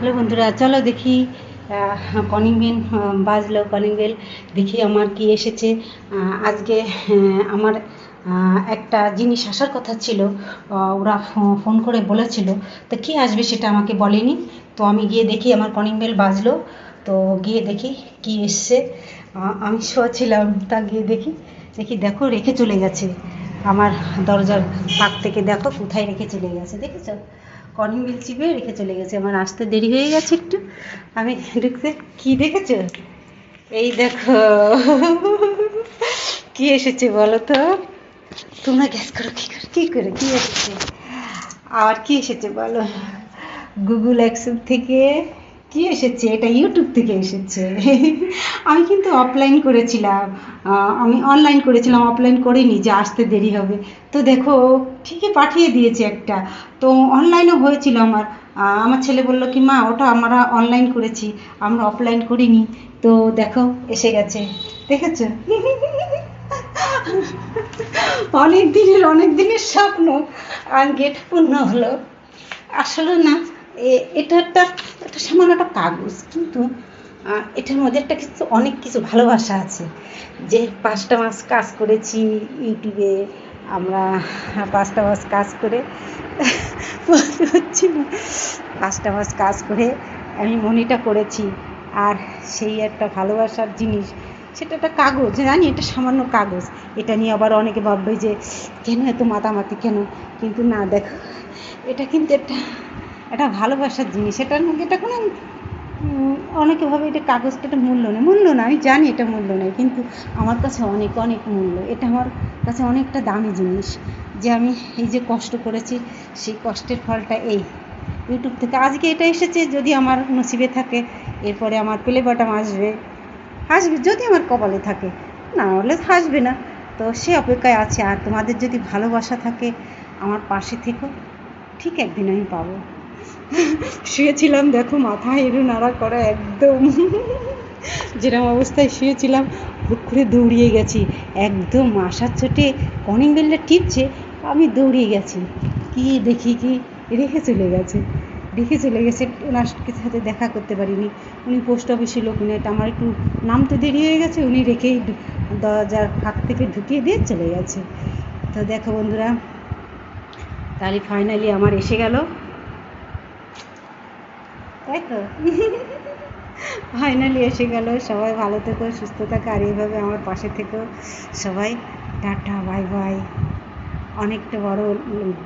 Hello বন্ধুরা, চলো দেখি কলিং বেল বাজলো। কলিং বেল দেখি আমার কি এসেছে আজকে। আমার একটা জিনিস আসার কথা ছিল, ওরা ফোন করে বলেছিল। তো কি আসবে সেটা আমাকে বলেনি। তো আমি গিয়ে দেখি আমার কলিং বেল বাজলো। তো গিয়ে দেখি কি এসছে। আমি শোয়াছিলাম, তা গিয়ে দেখি দেখো রেখে চলে গেছে আমার দরজার ফাঁক থেকে। দেখো কোথায় রেখে চলে গেছে, দেখেছো? কলিং বেল চিপে রেখে চলে গেছে। আমার আসতে দেরি হয়ে গেছে একটু, আমি ঢুকতে। কি দেখেছো? এই দেখো কি এসেছে বলো তো। তোমরা গ্যাস করো, কি করে কি এসেছে। আর কি এসেছে বলো? গুগল অ্যাক্সেস থেকে কি এসেছে? এটা ইউটিউব থেকে এসেছে। আমি কিন্তু অফলাইন করেছিলাম, আমি অনলাইন করেছিলাম, অফলাইন করিনি যে আসতে দেরি হবে। তো দেখো ঠিকই পাঠিয়ে দিয়েছে একটা। তো অনলাইনও হয়েছিল আমার। আমার ছেলে বললো কি মা ওটা আমরা অনলাইন করেছি, আমরা অফলাইন করিনি। তো দেখো এসে গেছে, দেখেছো? অনেক দিনের স্বপ্ন আজকে এটা পূর্ণ হলো। আসলে না, এটা একটা সামান্য একটা কাগজ, কিন্তু এটার মধ্যে একটা কিছু, অনেক কিছু ভালোবাসা আছে। যে 5টা মাস কাজ করেছি ইউটিউবে, আমরা 5টা মাস কাজ করে বলতে পারছি না, 5টা মাস কাজ করে আমি মনিটা করেছি। আর সেই একটা ভালোবাসার জিনিস, সেটা একটা কাগজ, জানি এটা সামান্য কাগজ। এটা নিয়ে আবার অনেকে ভাববে যে কেন এত মাতামাতি কেন, কিন্তু না, দেখো এটা কিন্তু একটা ভালোবাসার জিনিস। এটা কোনো অনেকে ভাবে এটা কাগজটা একটা মূল্য না, আমি জানি এটা মূল্য নয়, কিন্তু আমার কাছে অনেক অনেক মূল্য। এটা আমার কাছে অনেকটা দামি জিনিস, যে আমি এই যে কষ্ট করেছি, সেই কষ্টের ফলটা এই ইউটিউব থেকে আজকে এটা এসেছে। যদি আমার নসিবে থাকে এরপরে আমার প্লে বাটন আসবে যদি আমার কপালে থাকে, না হলে আসবে না। তো সে অপেক্ষায় আছে। আর তোমাদের যদি ভালোবাসা থাকে আমার পাশে থেকো, ঠিক একদিন আমি পাবো। শুয়েছিলাম, দেখো মাথা এরু নাড়া করা একদম যেরকম অবস্থায় শুয়েছিলাম, হুট করে দৌড়িয়ে গেছি একদম আশার চোটে। কলিং বেলটা টিপছে, আমি দৌড়িয়ে গেছি, কি দেখি কি রেখে চলে গেছে। ওনার সাথে দেখা করতে পারিনি, উনি পোস্ট অফিসের লোক, উনি আমার একটু নামতে দেরি হয়ে গেছে, উনি রেখেই দরজার ফাঁক থেকে ঢুকিয়ে দিয়ে চলে গেছে। তো দেখো বন্ধুরা, তাহলে ফাইনালি আমার এসে গেল, তাই তো। ফাইনালি এসে গেল। সবাই ভালো থেকো, সুস্থ থাকো, আর এইভাবে আমার পাশে থেকো সবাই। Tata, bye bye. অনেকটা বড়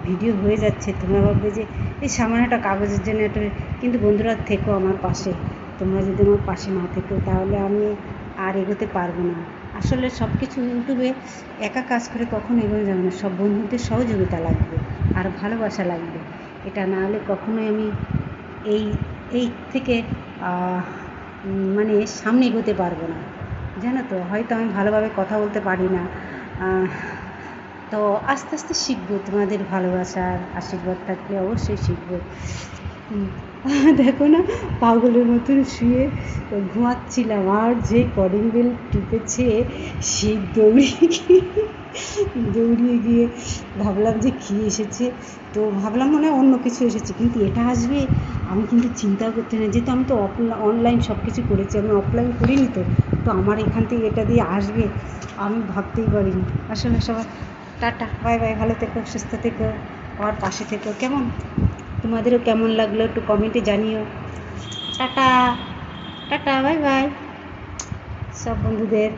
ভিডিও হয়ে যাচ্ছে, তোমরা ভাববে যে এই সামান্য একটা কাগজের জন্য একটা, কিন্তু বন্ধুরা থেকো আমার পাশে। তোমরা যদি আমার পাশে না থেকো তাহলে আমি আর এগোতে পারবো না। আসলে সব কিছু ইউটিউবে একা কাজ করে কখনো এগোনো যাবে না, সব বন্ধুদের সহযোগিতা লাগবে আর ভালোবাসা লাগবে। এটা না হলে কখনোই আমি এই এই থেকে মানে সামনে এগোতে পারবো না, জানো তো। হয়তো আমি ভালোভাবে কথা বলতে পারি না, তো আস্তে আস্তে শিখবো। তোমাদের ভালোবাসার আশীর্বাদ থাকলে অবশ্যই শিখবো। দেখো না, পাগলের মতন শুয়ে ঘুমাচ্ছিলাম, আর যে কলিং বেল টিপেছে সেই দৌড়িয়ে গিয়ে ভাবলাম যে কী এসেছে। তো ভাবলাম মনে হয় অন্য কিছু এসেছে, কিন্তু এটা আসবে আমি কিন্তু চিন্তাও করতে না, যেহেতু আমি তো অনলাইন সব কিছু করেছি, আমি অফলাইন করিনি। তো আমার এখান থেকে এটা দিয়ে আসবে আমি ভাবতেই পারিনি। আসলে সবাই টাটা, বাই বাই, ভালো থেকো, সুস্থ থেকো, আমার পাশে থেকো। কেমন, তোমাদেরও কেমন লাগলো একটু কমেন্টে জানিও। টাটা, টাটা, বাই বাই সব বন্ধুদের।